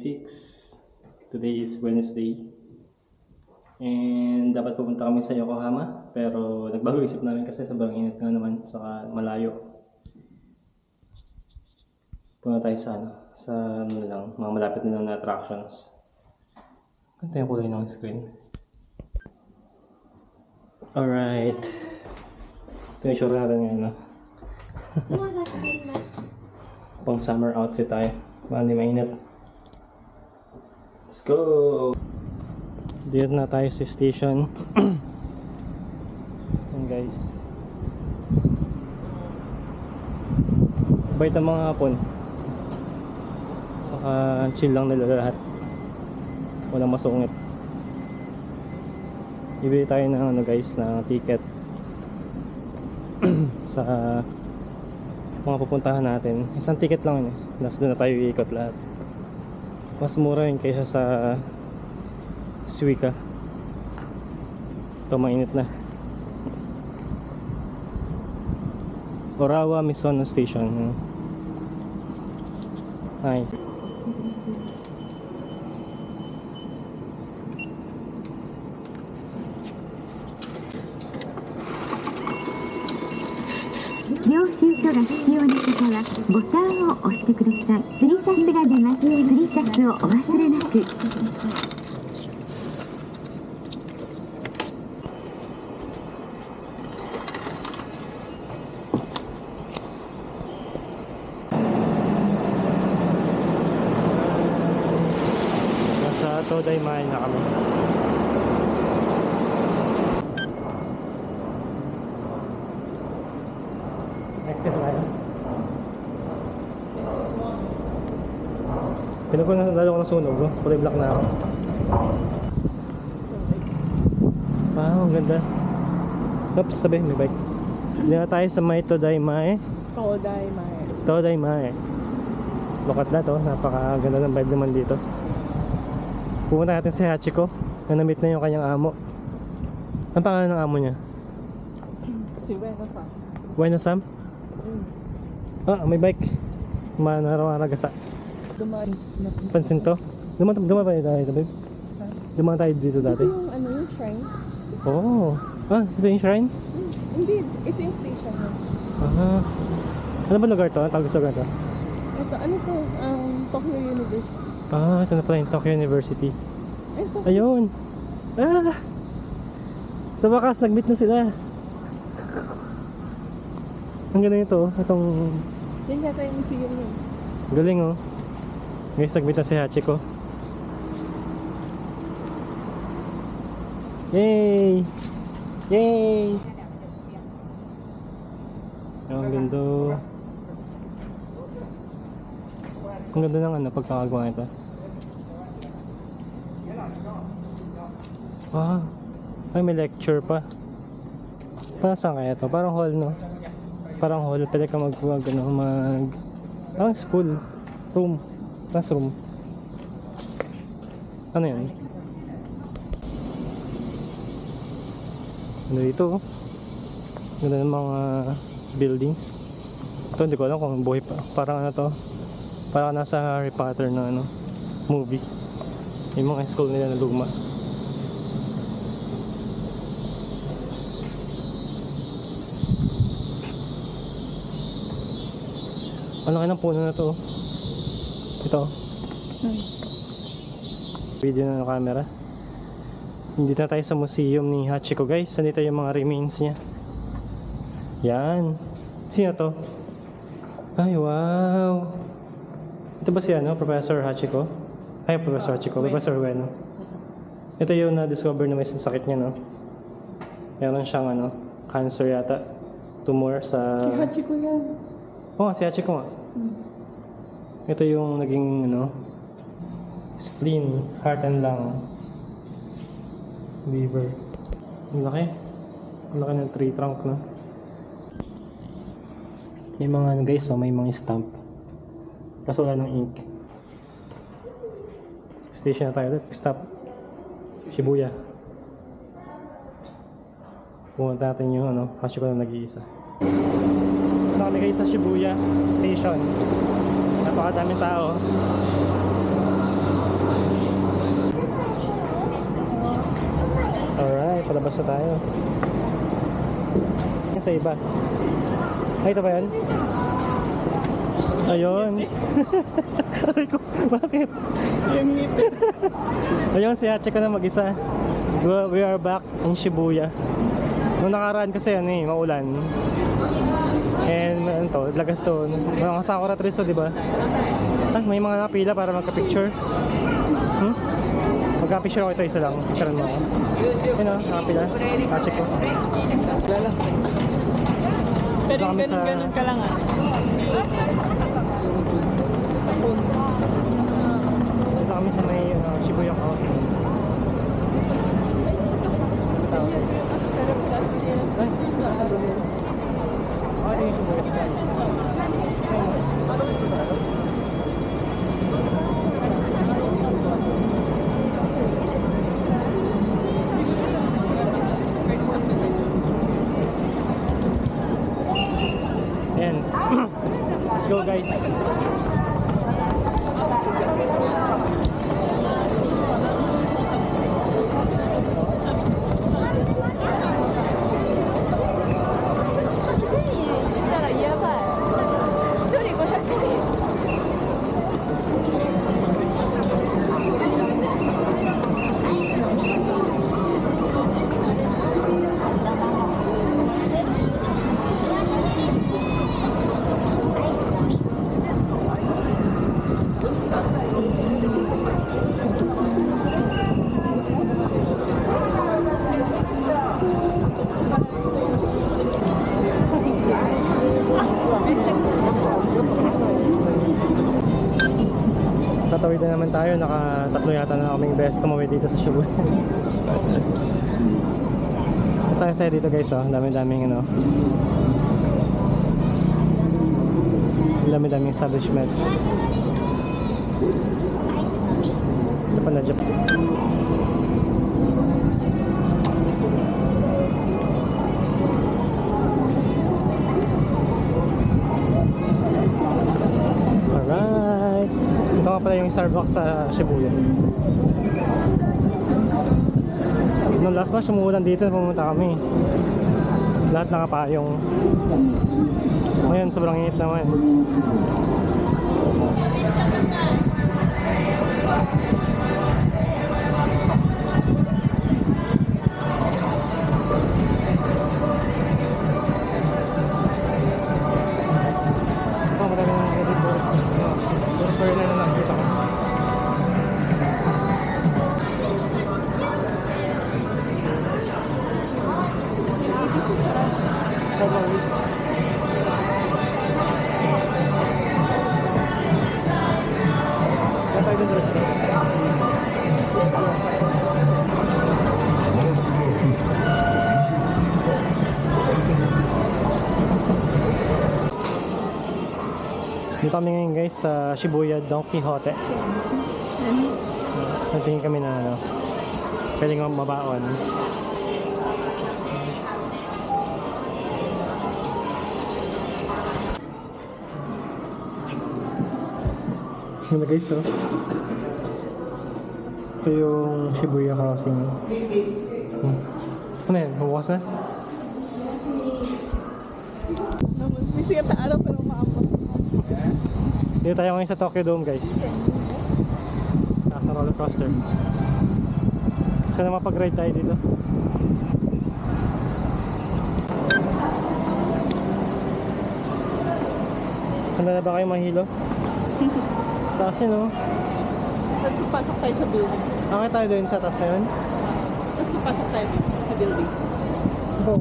26. Today is Wednesday. And dapat pupunta kami sa Yokohama. Pero nagbago isip namin kasi sobrang init nga naman. Saka malayo. Punta tayo sa mga malapit na lang na attractions. Ganda yung kulay ng screen. Alright. Ito yung sure natin ngayon, no? Pang summer outfit tayo. Baka hindi mainit. Let's go! Dito na tayo sa station. Ayan guys. Bait ang mga hapon. Saka chill lang nila lahat. Walang masungit. Ibili tayo ng guys, na ticket sa mga pupuntahan natin. Isang ticket lang yun. Tapos doon na tayo iikot lahat. Mas mura yun kaysa sa Suica. Ito mainit na. Orawa Misono Station. Nice.領収書が必要な方はボタンを押してください。釣りシャツが出ます。釣りシャツをお忘れなく。Nasa Todaymae na kami. Exit tayo. Pinagpunta ko ng sunog, no? Kulay black na ako. Wow, ang ganda. Oops, sabi, may bike. Hindi na tayo sa may Todaymae. Todaymae. Lukat na to, napakaganda ng vibe naman dito. Pumunta natin si Hachiko. Na-meet na yung kanyang amo. Ang pangalan ng amo niya? Si Buena-san. Buena-san? Ah, may bike. Manarawaragasa. Dumaan na. Pansin to? Dumaan pa tayo dito, babe? Dumaan tayo dito dati? Ito yung yung shrine. Oo. Ah, ito yung shrine? Hindi, ito yung station mo. Ah. Ano ba lugar to? Ang tawag sa lugar to? Ito, ano to? Tokyo University. Ah, ito na pala yung Tokyo University. Ay, Tokyo. Ayun. Ah! Sa wakas, nag-meet na sila. Ang galing ito, itong... Yan yata yung museum yun. Galing oh. Guys, nag-meet na si Hachiko. Yay! Yay! Ang ganda. Ang ganda ng pagkakagawa nito. Ah, ay may lecture pa. Parang saan kaya ito? Parang hall, no? Parang hall, pwede ka parang school room, classroom. Ano yan? Ano dito? Ganda ng mga buildings. Ito hindi ko alam kung buhay pa. Parang ano to, parang nasa Harry Potter na movie. Yung mga school nila na luma. Ang laki ng puno na to. Ito. Video na ng camera. Dito na tayo sa museum ni Hachiko guys. Nandito yung mga remains niya. Yan. Sino to? Ay wow. Ito ba si Professor Hachiko? Ay, Professor Hachiko. Professor Ueno. Ito yung na-discover na may sakit niya, no? Meron siyang cancer yata. Tumor sa... Si Hachiko yan. Oo, si Hachiko nga. Ito yung naging spleen, heart and lung, liver. Ang laki. Ang laki ng tree trunk, no? May mga guys, may mga stamp. Kaso wala ng ink. Station na tayo ulit. Stop. Shibuya. Pumunta natin yung Hachiko na nag-iisa. Ito kami guys sa Shibuya Station. Napakadaming tao. Palabas na tayo. Yan sa iba. Ay, ito ba yan? Ayun. Aray ko, bakit? Yung ngipin. Ayun, si Hachi ko na mag-isa. We are back in Shibuya. Nung nakaraan kasi yan eh, maulan. And ano to, lagas to. Mga sakura trees to, di ba? Ah, may mga napila para magka-picture. Magka-picture ako ito, isa lang. Picturean mo ako. Yun o, nakapila. Hachi ko. Lala. Pero Baka yung may sa- ganun ka lang ah. Ito kami sa may Shibuya Crossing. Ay, nasa doon yun. Ah, ito yung Shibuya Sky. Ayan. Let's go guys. Tatawid na naman tayo, nakatatlo yata na kaming best tumawid dito sa Shibuya. Masaya-saya dito guys, oh. Dami-daming ano. Dami-daming establishment. Japan na Japan. Alright. Ito nga pala yung Starbucks sa Shibuya. Nung last month, umuulan dito, pumunta kami. Lahat nakapayong. Ngayon, sobrang init naman. Oh, madaming edit ko. Puro foreigner na nakikita ko. Dito kami ngayon guys sa Shibuya Don Quixote. Nagtingin kami na ano, pwedeng mabaon. Yun na guys, oh. Ito yung Shibuya Crossing. Ano yan? Bukas na? May sigat na araw pero maabot. Dito tayo ngayon sa Tokyo Dome guys. Nasa roller coaster. Sana mapag-ride tayo dito. Handa na ba kayo mahilo? Taas yun, oh. Tapos napasok tayo sa building. Akit tayo doon sa taas na yun. Tapos napasok tayo sa building. Go.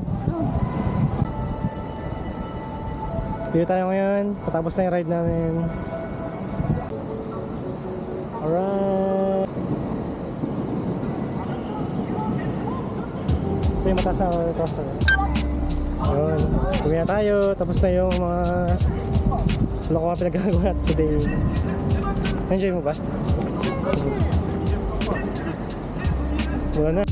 Dito tayo ngayon. Patapos na yung ride namin. Alright. Ito yung mataas na roller coaster. Ayun. Uwi na tayo. Tapos na yung mga lokohan pinagagawa natin today. Enjoy mo ba? Wala na.